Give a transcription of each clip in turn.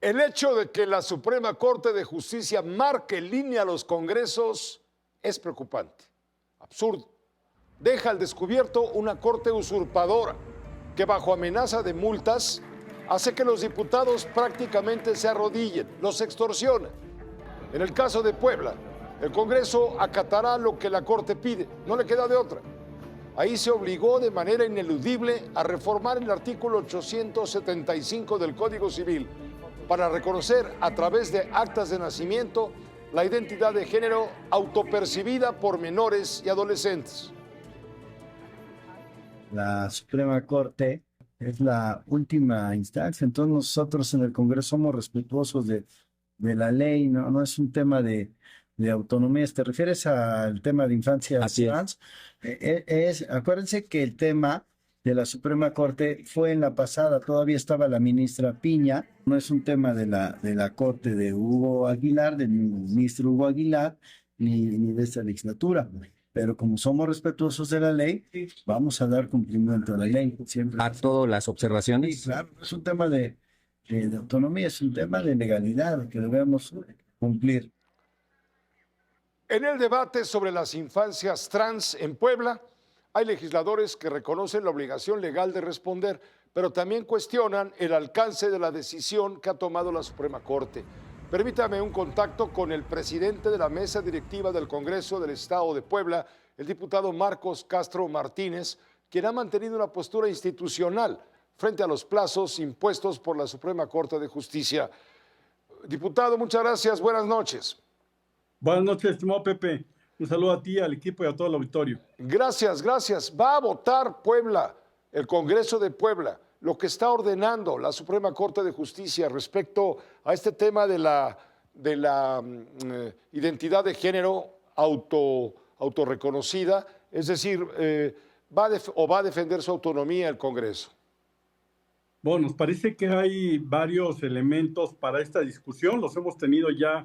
El hecho de que la Suprema Corte de Justicia marque línea a los congresos es preocupante, absurdo. Deja al descubierto una corte usurpadora que bajo amenaza de multas hace que los diputados prácticamente se arrodillen, los extorsiona. En el caso de Puebla, el Congreso acatará lo que la Corte pide, no le queda de otra. Ahí se obligó de manera ineludible a reformar el artículo 875 del Código Civil para reconocer a través de actas de nacimiento la identidad de género autopercibida por menores y adolescentes. La Suprema Corte es la última instancia, entonces nosotros en el Congreso somos respetuosos de la ley, no es un tema de autonomía. ¿Te refieres al tema de infancia trans? Acuérdense que el tema de la Suprema Corte fue en la pasada, todavía estaba la ministra Piña, no es un tema de la Corte de Hugo Aguilar, del ministro Hugo Aguilar, ni de esta legislatura. Pero como somos respetuosos de la ley, vamos a dar cumplimiento a la ley. Siempre. A todas las observaciones. Sí, claro, no es un tema de autonomía, es un tema de legalidad que debemos cumplir. En el debate sobre las infancias trans en Puebla, hay legisladores que reconocen la obligación legal de responder, pero también cuestionan el alcance de la decisión que ha tomado la Suprema Corte. Permítame un contacto con el presidente de la mesa directiva del Congreso del Estado de Puebla, el diputado Marcos Castro Martínez, quien ha mantenido una postura institucional frente a los plazos impuestos por la Suprema Corte de Justicia. Diputado, muchas gracias. Buenas noches. Buenas noches, estimado Pepe. Un saludo a ti, al equipo y a todo el auditorio. Gracias, gracias. Va a votar Puebla, el Congreso de Puebla, lo que está ordenando la Suprema Corte de Justicia respecto a este tema de la identidad de género autorreconocida, es decir, va a defender su autonomía el Congreso. Bueno, nos parece que hay varios elementos para esta discusión, los hemos tenido ya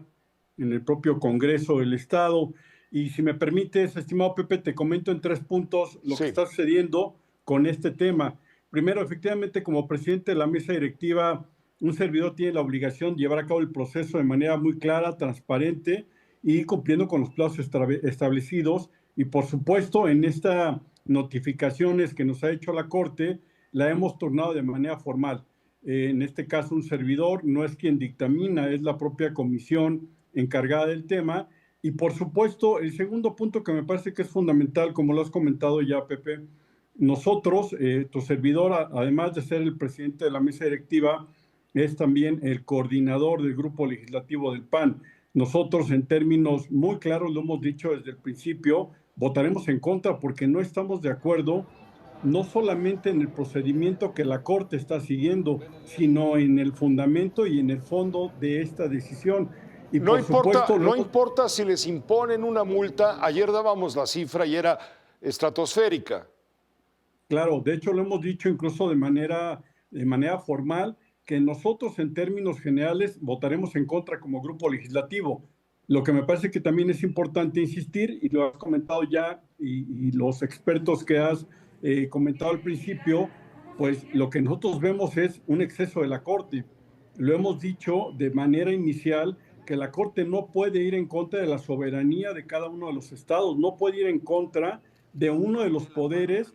en el propio Congreso del Estado, y si me permites, estimado Pepe, te comento en 3 puntos lo que está sucediendo con este tema. Primero, efectivamente, como presidente de la mesa directiva, un servidor tiene la obligación de llevar a cabo el proceso de manera muy clara, transparente y cumpliendo con los plazos establecidos. Y por supuesto, en estas notificaciones que nos ha hecho la Corte, la hemos turnado de manera formal. En este caso, un servidor no es quien dictamina, es la propia comisión encargada del tema. Y por supuesto, el segundo punto que me parece que es fundamental, como lo has comentado ya, Pepe, nosotros, tu servidor, además de ser el presidente de la mesa directiva, es también el coordinador del grupo legislativo del PAN. Nosotros, en términos muy claros, lo hemos dicho desde el principio, votaremos en contra porque no estamos de acuerdo no solamente en el procedimiento que la Corte está siguiendo, sino en el fundamento y en el fondo de esta decisión. Y no importa si les imponen una multa, ayer dábamos la cifra y era estratosférica. Claro, de hecho lo hemos dicho incluso de manera formal, que nosotros en términos generales votaremos en contra como grupo legislativo. Lo que me parece que también es importante insistir, y lo has comentado ya, y los expertos que has comentado al principio, pues lo que nosotros vemos es un exceso de la Corte. Lo hemos dicho de manera inicial, que la Corte no puede ir en contra de la soberanía de cada uno de los estados, no puede ir en contra de uno de los poderes,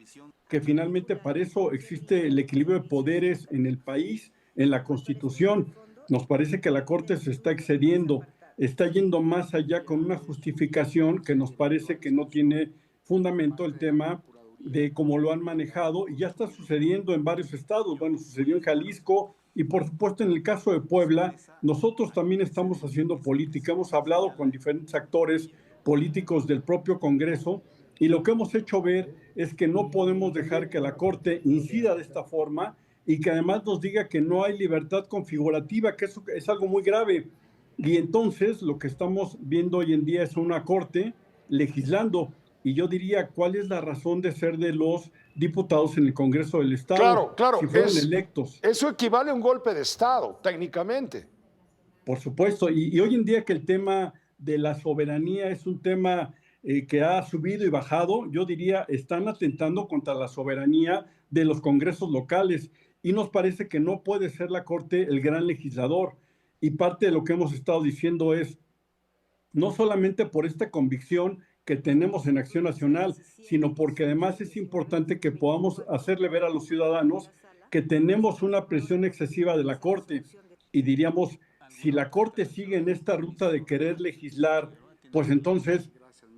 que finalmente para eso existe el equilibrio de poderes en el país, en la Constitución. Nos parece que la Corte se está excediendo, está yendo más allá con una justificación que nos parece que no tiene fundamento el tema de cómo lo han manejado, y ya está sucediendo en varios estados. Bueno, sucedió en Jalisco, y por supuesto en el caso de Puebla, nosotros también estamos haciendo política, hemos hablado con diferentes actores políticos del propio Congreso, y lo que hemos hecho ver es que no podemos dejar que la Corte incida de esta forma y que además nos diga que no hay libertad configurativa, que eso es algo muy grave. Y entonces lo que estamos viendo hoy en día es una Corte legislando. Y yo diría, ¿cuál es la razón de ser de los diputados en el Congreso del Estado? Claro, si fueron electos. Eso equivale a un golpe de Estado, técnicamente. Por supuesto, y hoy en día que el tema de la soberanía es un tema que ha subido y bajado, yo diría, están atentando contra la soberanía de los congresos locales, y nos parece que no puede ser la Corte el gran legislador. y parte de lo que hemos estado diciendo es, no solamente por esta convicción que tenemos en Acción Nacional, sino porque además es importante que podamos hacerle ver a los ciudadanos que tenemos una presión excesiva de la Corte. Y diríamos, si la Corte sigue en esta ruta de querer legislar, pues entonces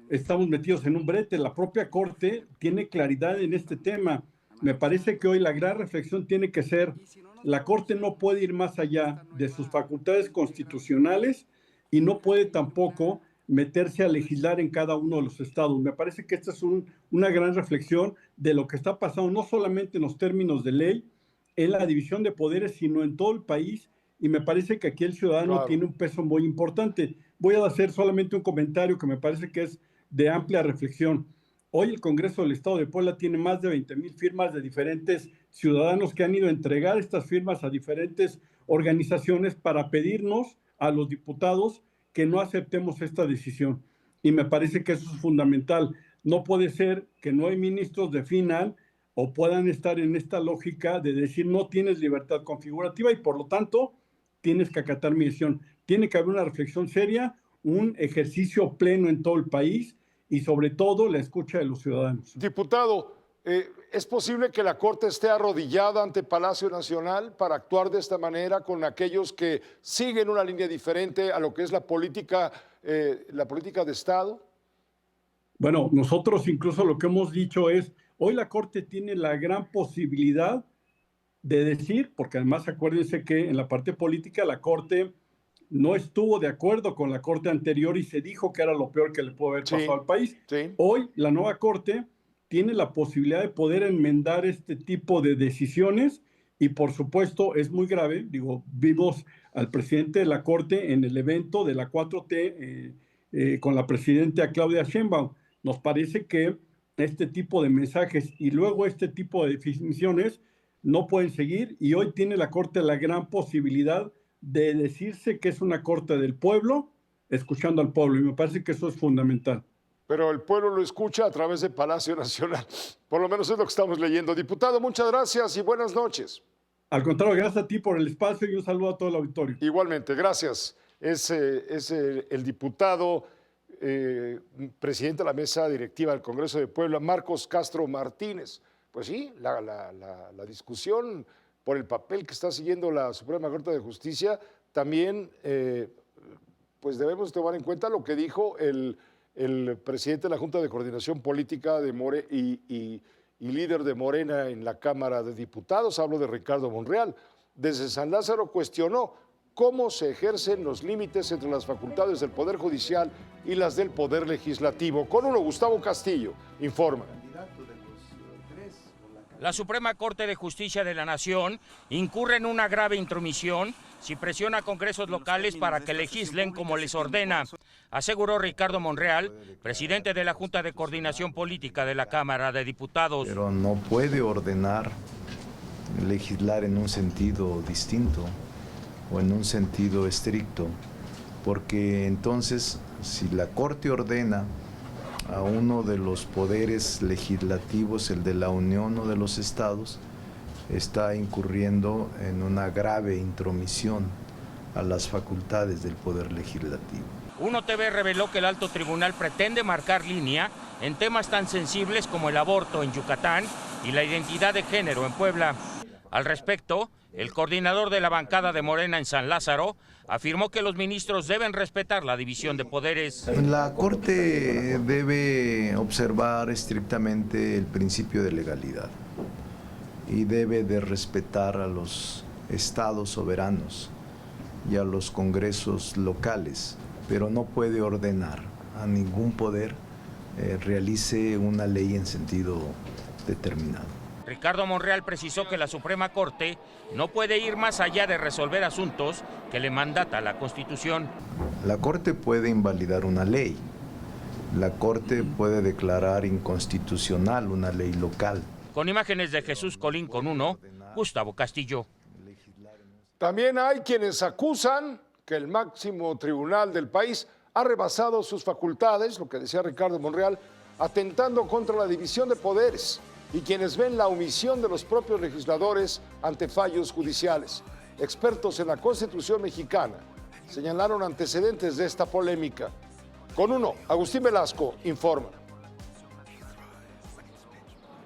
estamos metidos en un brete. La propia Corte tiene claridad en este tema. Me parece que hoy la gran reflexión tiene que ser, la Corte no puede ir más allá de sus facultades constitucionales y no puede tampoco meterse a legislar en cada uno de los estados. Me parece que esta es una gran reflexión de lo que está pasando, no solamente en los términos de ley, en la división de poderes, sino en todo el país, y me parece que aquí el ciudadano tiene un peso muy importante. Voy a hacer solamente un comentario que me parece que es de amplia reflexión. Hoy el Congreso del Estado de Puebla tiene más de 20,000 firmas de diferentes ciudadanos que han ido a entregar estas firmas a diferentes organizaciones para pedirnos a los diputados que no aceptemos esta decisión. Y me parece que eso es fundamental. No puede ser que no hay ministros definan o puedan estar en esta lógica de decir no tienes libertad configurativa y por lo tanto tienes que acatar mi decisión. Tiene que haber una reflexión seria, un ejercicio pleno en todo el país y sobre todo la escucha de los ciudadanos. Diputado, ¿es posible que la Corte esté arrodillada ante Palacio Nacional para actuar de esta manera con aquellos que siguen una línea diferente a lo que es la política de Estado? Bueno, nosotros incluso lo que hemos dicho es, hoy la Corte tiene la gran posibilidad de decir, porque además acuérdense que en la parte política la Corte no estuvo de acuerdo con la Corte anterior y se dijo que era lo peor que le pudo haber pasado al país. Sí. Hoy la nueva Corte tiene la posibilidad de poder enmendar este tipo de decisiones y por supuesto es muy grave. Digo, vimos al presidente de la Corte en el evento de la 4T con la presidenta Claudia Sheinbaum. Nos parece que este tipo de mensajes y luego este tipo de definiciones no pueden seguir y hoy tiene la Corte la gran posibilidad de decirse que es una Corte del pueblo, escuchando al pueblo, y me parece que eso es fundamental. Pero el pueblo lo escucha a través de Palacio Nacional. Por lo menos es lo que estamos leyendo. Diputado, muchas gracias y buenas noches. Al contrario, gracias a ti por el espacio y un saludo a todo el auditorio. Igualmente, gracias. Es el diputado, presidente de la mesa directiva del Congreso de Puebla, Marcos Castro Martínez. Pues sí, la discusión por el papel que está siguiendo la Suprema Corte de Justicia, también pues debemos tomar en cuenta lo que dijo el presidente de la Junta de Coordinación Política de y líder de Morena en la Cámara de Diputados, hablo de Ricardo Monreal. Desde San Lázaro cuestionó cómo se ejercen los límites entre las facultades del Poder Judicial y las del Poder Legislativo. Con uno, Gustavo Castillo informa. La Suprema Corte de Justicia de la Nación incurre en una grave intromisión si presiona a congresos locales para que legislen como les ordena, aseguró Ricardo Monreal, presidente de la Junta de Coordinación Política de la Cámara de Diputados. Pero no puede ordenar legislar en un sentido distinto o en un sentido estricto, porque entonces si la Corte ordena a uno de los poderes legislativos, el de la Unión o de los estados, está incurriendo en una grave intromisión a las facultades del Poder Legislativo. Uno TV reveló que el alto tribunal pretende marcar línea en temas tan sensibles como el aborto en Yucatán y la identidad de género en Puebla. Al respecto, el coordinador de la bancada de Morena en San Lázaro afirmó que los ministros deben respetar la división de poderes. La Corte debe observar estrictamente el principio de legalidad y debe de respetar a los estados soberanos y a los congresos locales, pero no puede ordenar a ningún poder realice una ley en sentido determinado. Ricardo Monreal precisó que la Suprema Corte no puede ir más allá de resolver asuntos que le mandata la Constitución. La Corte puede invalidar una ley. La Corte puede declarar inconstitucional una ley local. Con imágenes de Jesús Colín con uno, Gustavo Castillo. También hay quienes acusan que el máximo tribunal del país ha rebasado sus facultades, lo que decía Ricardo Monreal, atentando contra la división de poderes, y quienes ven la omisión de los propios legisladores ante fallos judiciales. Expertos en la Constitución mexicana señalaron antecedentes de esta polémica. Con uno, Agustín Velasco informa.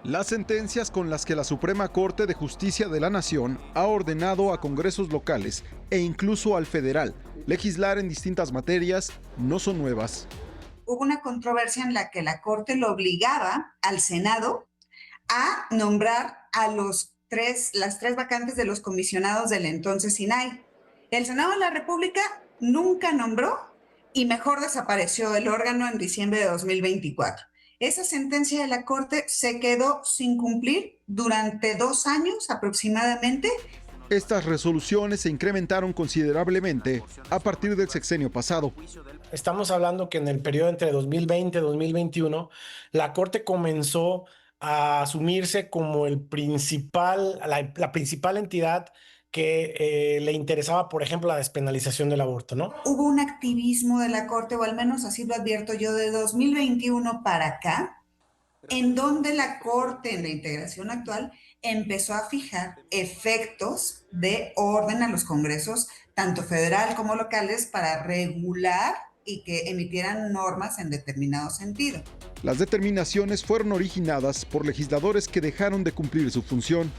Las sentencias con las que la Suprema Corte de Justicia de la Nación ha ordenado a congresos locales e incluso al federal legislar en distintas materias no son nuevas. Hubo una controversia en la que la Corte lo obligaba al Senado a nombrar a las tres vacantes de los comisionados del entonces INAI. El Senado de la República nunca nombró y mejor desapareció el órgano en diciembre de 2024. Esa sentencia de la Corte se quedó sin cumplir durante 2 años aproximadamente. Estas resoluciones se incrementaron considerablemente a partir del sexenio pasado. Estamos hablando que en el periodo entre 2020 y 2021, la Corte comenzó a asumirse como la principal entidad que le interesaba, por ejemplo, la despenalización del aborto, ¿no? Hubo un activismo de la Corte, o al menos así lo advierto yo, de 2021 para acá, en donde la Corte, en la integración actual, empezó a fijar efectos de orden a los congresos, tanto federal como locales, para regular y que emitieran normas en determinado sentido. Las determinaciones fueron originadas por legisladores que dejaron de cumplir su función.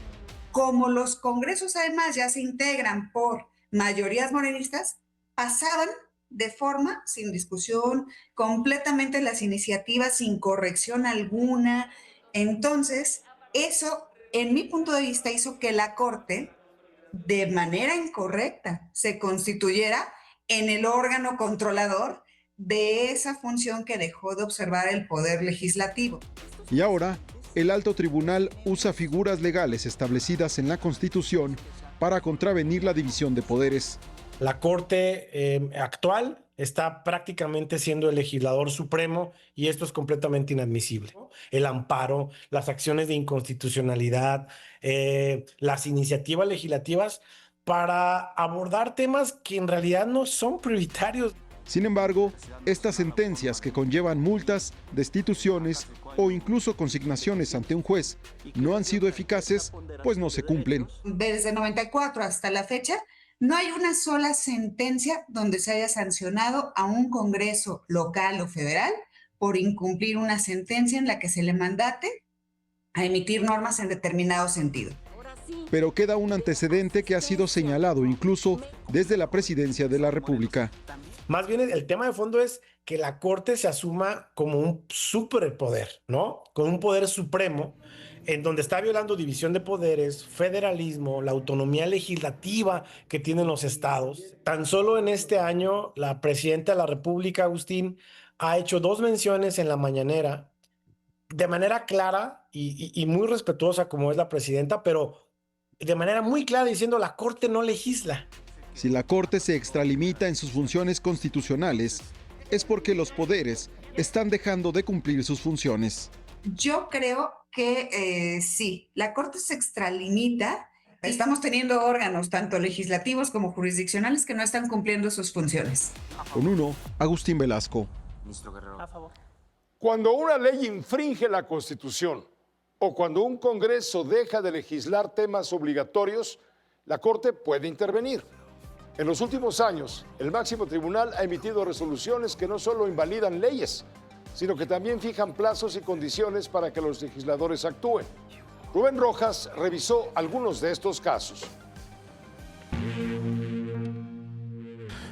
Como los congresos además ya se integran por mayorías morenistas, pasaban de forma, sin discusión, completamente las iniciativas sin corrección alguna. Entonces, eso, en mi punto de vista, hizo que la Corte, de manera incorrecta, se constituyera en el órgano controlador de esa función que dejó de observar el poder legislativo. Y ahora, el alto tribunal usa figuras legales establecidas en la Constitución para contravenir la división de poderes. La Corte actual está prácticamente siendo el legislador supremo y esto es completamente inadmisible. El amparo, las acciones de inconstitucionalidad, las iniciativas legislativas para abordar temas que en realidad no son prioritarios. Sin embargo, estas sentencias que conllevan multas, destituciones o incluso consignaciones ante un juez no han sido eficaces, pues no se cumplen. Desde 94 hasta la fecha, no hay una sola sentencia donde se haya sancionado a un congreso local o federal por incumplir una sentencia en la que se le mandate a emitir normas en determinado sentido. Pero queda un antecedente que ha sido señalado incluso desde la Presidencia de la República. Más bien el tema de fondo es que la Corte se asuma como un superpoder, ¿no? Con un poder supremo en donde está violando división de poderes, federalismo, la autonomía legislativa que tienen los estados. Tan solo en este año, la Presidenta de la República, Agustín, ha hecho 2 menciones en la mañanera de manera clara y muy respetuosa como es la Presidenta, pero de manera muy clara diciendo la Corte no legisla. Si la Corte se extralimita en sus funciones constitucionales, es porque los poderes están dejando de cumplir sus funciones. Yo creo que sí, la Corte se extralimita. Estamos teniendo órganos, tanto legislativos como jurisdiccionales, que no están cumpliendo sus funciones. Con uno, Agustín Velasco. A favor. Cuando una ley infringe la Constitución o cuando un Congreso deja de legislar temas obligatorios, la Corte puede intervenir. En los últimos años, el máximo tribunal ha emitido resoluciones que no solo invalidan leyes, sino que también fijan plazos y condiciones para que los legisladores actúen. Rubén Rojas revisó algunos de estos casos.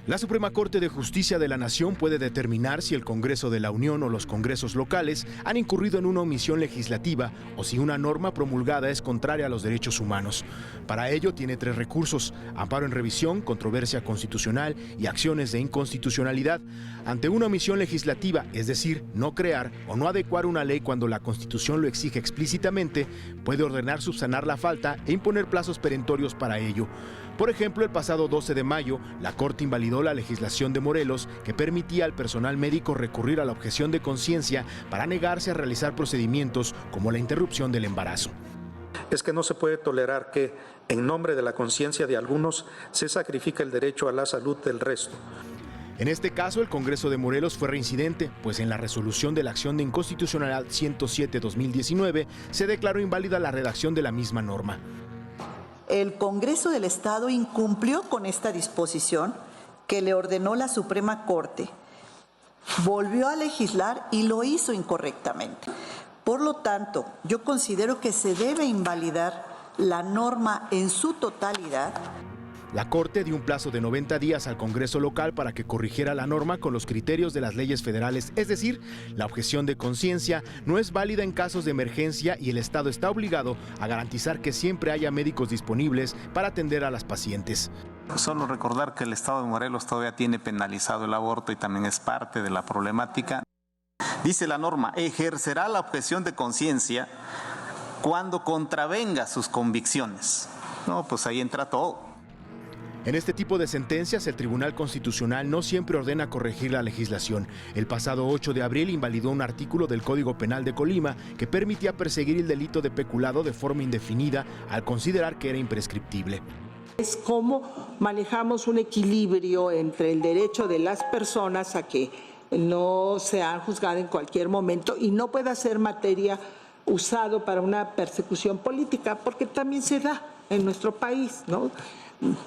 La Suprema Corte de Justicia de la Nación puede determinar si el Congreso de la Unión o los congresos locales han incurrido en una omisión legislativa o si una norma promulgada es contraria a los derechos humanos. Para ello tiene 3 recursos: amparo en revisión, controversia constitucional y acciones de inconstitucionalidad. Ante una omisión legislativa, es decir, no crear o no adecuar una ley cuando la Constitución lo exige explícitamente, puede ordenar subsanar la falta e imponer plazos perentorios para ello. Por ejemplo, el pasado 12 de mayo, la Corte invalidó la legislación de Morelos que permitía al personal médico recurrir a la objeción de conciencia para negarse a realizar procedimientos como la interrupción del embarazo. Es que no se puede tolerar que, en nombre de la conciencia de algunos, se sacrifique el derecho a la salud del resto. En este caso, el Congreso de Morelos fue reincidente, pues en la resolución de la acción de inconstitucionalidad 107-2019 se declaró inválida la redacción de la misma norma. El Congreso del Estado incumplió con esta disposición que le ordenó la Suprema Corte volvió a legislar y lo hizo incorrectamente. Por lo tanto, yo considero que se debe invalidar la norma en su totalidad. La Corte dio un plazo de 90 días al Congreso local para que corrigiera la norma con los criterios de las leyes federales, es decir, la objeción de conciencia no es válida en casos de emergencia y el Estado está obligado a garantizar que siempre haya médicos disponibles para atender a las pacientes. Solo recordar que el Estado de Morelos todavía tiene penalizado el aborto y también es parte de la problemática. Dice la norma, ejercerá la objeción de conciencia cuando contravenga sus convicciones. No, pues ahí entra todo. En este tipo de sentencias, el Tribunal Constitucional no siempre ordena corregir la legislación. El pasado 8 de abril invalidó un artículo del Código Penal de Colima que permitía perseguir el delito de peculado de forma indefinida al considerar que era imprescriptible. Es cómo manejamos un equilibrio entre el derecho de las personas a que no sean juzgadas en cualquier momento y no pueda ser materia usado para una persecución política, porque también se da en nuestro país, ¿no?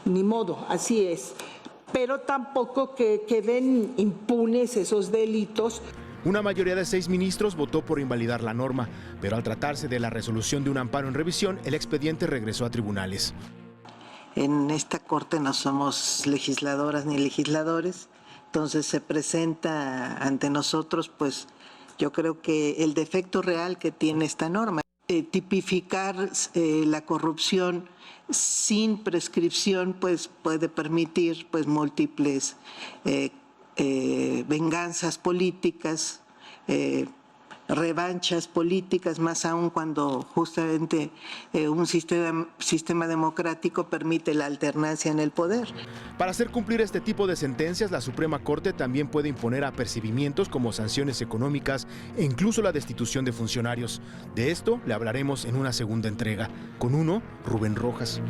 Ni modo, así es. Pero tampoco que queden impunes esos delitos. Una mayoría de 6 ministros votó por invalidar la norma, pero al tratarse de la resolución de un amparo en revisión, el expediente regresó a tribunales. En esta corte no somos legisladoras ni legisladores, entonces se presenta ante nosotros, pues yo creo que el defecto real que tiene esta norma, tipificar la corrupción sin prescripción, pues puede permitir pues múltiples venganzas políticas, revanchas políticas, más aún cuando justamente un sistema democrático permite la alternancia en el poder. Para hacer cumplir este tipo de sentencias, la Suprema Corte también puede imponer apercibimientos como sanciones económicas e incluso la destitución de funcionarios. De esto le hablaremos en una segunda entrega. Con uno, Rubén Rojas.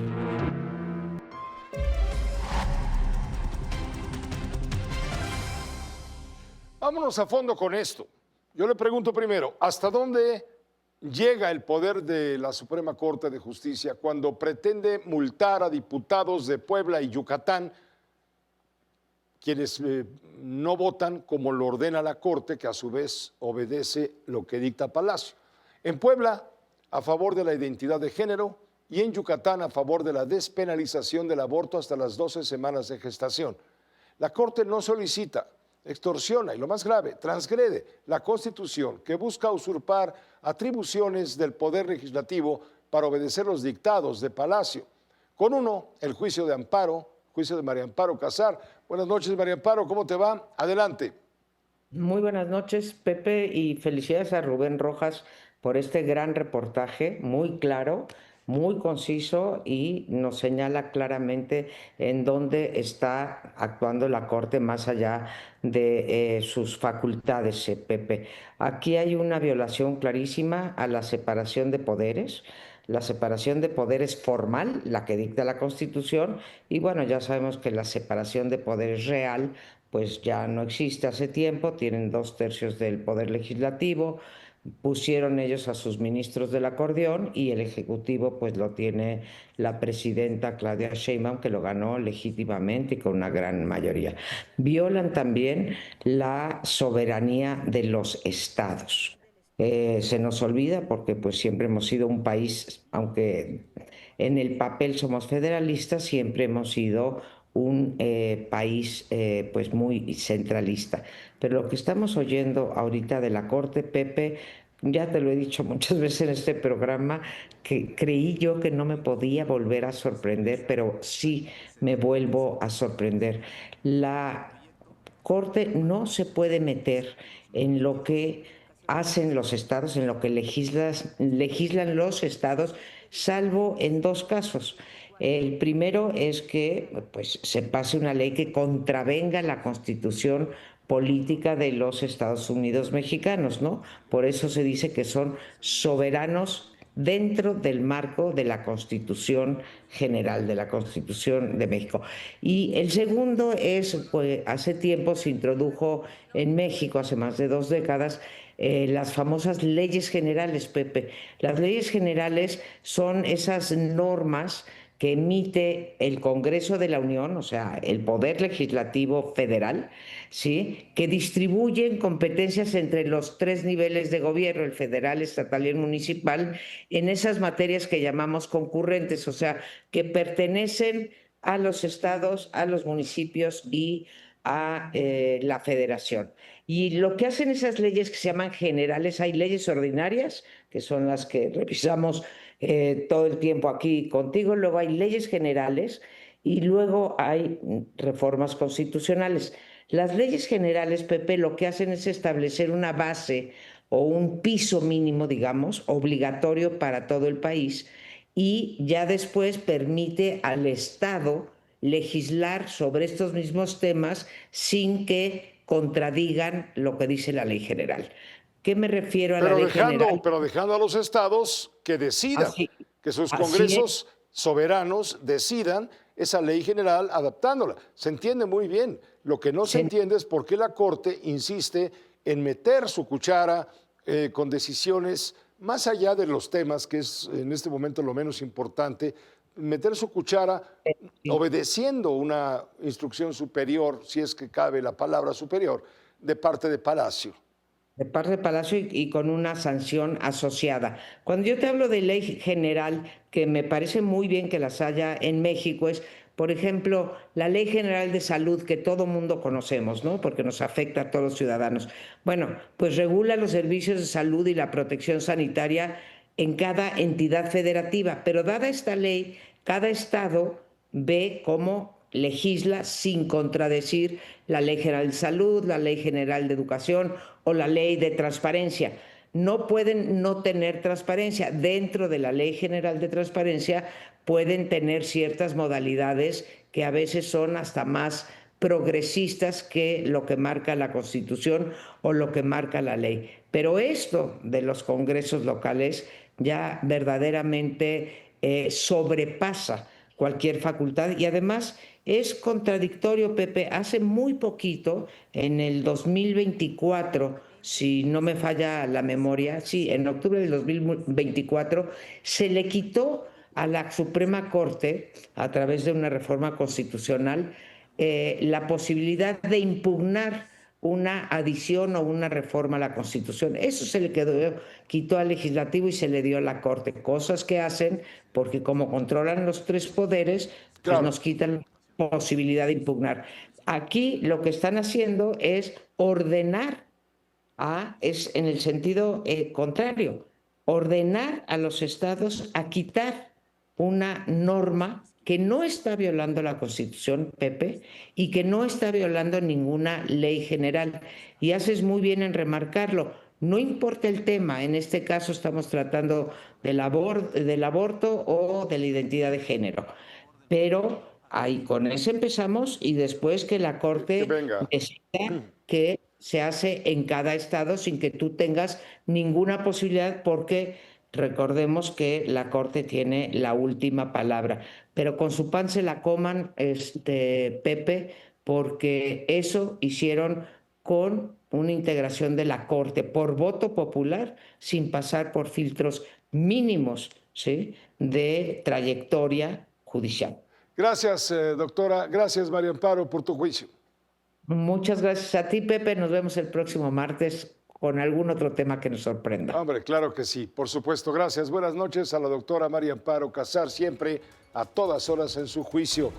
Vámonos a fondo con esto. Yo le pregunto primero, ¿hasta dónde llega el poder de la Suprema Corte de Justicia cuando pretende multar a diputados de Puebla y Yucatán, quienes no votan como lo ordena la Corte, que a su vez obedece lo que dicta Palacio? En Puebla, a favor de la identidad de género, y en Yucatán, a favor de la despenalización del aborto hasta las 12 semanas de gestación. La Corte no solicita, extorsiona y, lo más grave, transgrede la Constitución, que busca usurpar atribuciones del Poder Legislativo para obedecer los dictados de Palacio. Con uno, el juicio de amparo, juicio de María Amparo Casar. Buenas noches, María Amparo, ¿cómo te va? Adelante. Muy buenas noches, Pepe, y felicidades a Rubén Rojas por este gran reportaje, muy claro, muy conciso, y nos señala claramente en dónde está actuando la Corte más allá de sus facultades, Pepe. Aquí hay una violación clarísima a la separación de poderes. La separación de poderes formal, la que dicta la Constitución, y bueno, ya sabemos que la separación de poderes real pues ya no existe hace tiempo, tienen 2/3 del Poder Legislativo, pusieron ellos a sus ministros del acordeón y el Ejecutivo pues lo tiene la presidenta Claudia Sheinbaum, que lo ganó legítimamente y con una gran mayoría. Violan también la soberanía de los estados. Se nos olvida porque pues siempre hemos sido un país, aunque en el papel somos federalistas, siempre hemos sido un país pues muy centralista. Pero lo que estamos oyendo ahorita de la Corte, Pepe, ya te lo he dicho muchas veces en este programa, que creí yo que no me podía volver a sorprender, pero sí me vuelvo a sorprender. La Corte no se puede meter en lo que hacen los estados, en lo que legislan los estados, salvo en 2 casos. El primero es que pues, se pase una ley que contravenga la Constitución política de los Estados Unidos mexicanos, ¿no? Por eso se dice que son soberanos dentro del marco de la Constitución General, de la Constitución de México. Y el segundo es, pues, hace tiempo se introdujo en México, hace más de 2 décadas, las famosas leyes generales, Pepe. Las leyes generales son esas normas que emite el Congreso de la Unión, o sea, el Poder Legislativo Federal, ¿sí?, que distribuyen competencias entre los 3 niveles de gobierno, el federal, estatal y el municipal, en esas materias que llamamos concurrentes, o sea, que pertenecen a los estados, a los municipios y a la federación. Y lo que hacen esas leyes que se llaman generales, hay leyes ordinarias, que son las que revisamos todo el tiempo aquí contigo, luego hay leyes generales y luego hay reformas constitucionales. Las leyes generales, Pepe, lo que hacen es establecer una base o un piso mínimo, digamos, obligatorio para todo el país, y ya después permite al Estado legislar sobre estos mismos temas sin que contradigan lo que dice la ley general. ¿Qué me refiero a la ley general? Pero dejando a los estados que decidan, que sus congresos soberanos decidan esa ley general adaptándola. Se entiende muy bien. Lo que no se entiende es por qué la Corte insiste en meter su cuchara con decisiones más allá de los temas, que es en este momento lo menos importante, meter su cuchara obedeciendo una instrucción superior, si es que cabe la palabra superior, de parte de Palacio. De parte de Palacio y con una sanción asociada. Cuando yo te hablo de ley general, que me parece muy bien que las haya en México, es, por ejemplo, la Ley General de Salud, que todo mundo conocemos, ¿no?, porque nos afecta a todos los ciudadanos. Bueno, pues regula los servicios de salud y la protección sanitaria en cada entidad federativa, pero dada esta ley, cada estado ve cómo legisla sin contradecir la Ley General de Salud, la Ley General de Educación o la Ley de Transparencia. No pueden no tener transparencia. Dentro de la Ley General de Transparencia pueden tener ciertas modalidades que a veces son hasta más progresistas que lo que marca la Constitución o lo que marca la ley. Pero esto de los congresos locales ya verdaderamente sobrepasa cualquier facultad y además es contradictorio, Pepe. Hace muy poquito, en el 2024, si no me falla la memoria, sí, en octubre del 2024, se le quitó a la Suprema Corte, a través de una reforma constitucional, la posibilidad de impugnar una adición o una reforma a la Constitución. Eso se le quitó al Legislativo y se le dio a la Corte. Cosas que hacen porque como controlan los 3 poderes, pues nos quitan la posibilidad de impugnar. Aquí lo que están haciendo es ordenar, es en el sentido contrario, ordenar a los estados a quitar una norma que no está violando la Constitución, Pepe, y que no está violando ninguna ley general. Y haces muy bien en remarcarlo. No importa el tema, en este caso estamos tratando del aborto o de la identidad de género. Pero ahí con eso empezamos y después que la Corte decida que se hace en cada estado sin que tú tengas ninguna posibilidad, porque recordemos que la Corte tiene la última palabra, pero con su pan se la coman, Pepe, porque eso hicieron con una integración de la Corte por voto popular, sin pasar por filtros mínimos, ¿sí?, de trayectoria judicial. Gracias, doctora. Gracias, María Amparo, por tu juicio. Muchas gracias a ti, Pepe. Nos vemos el próximo martes con algún otro tema que nos sorprenda. Hombre, claro que sí, por supuesto. Gracias. Buenas noches a la doctora María Amparo Casar, siempre a todas horas en su juicio.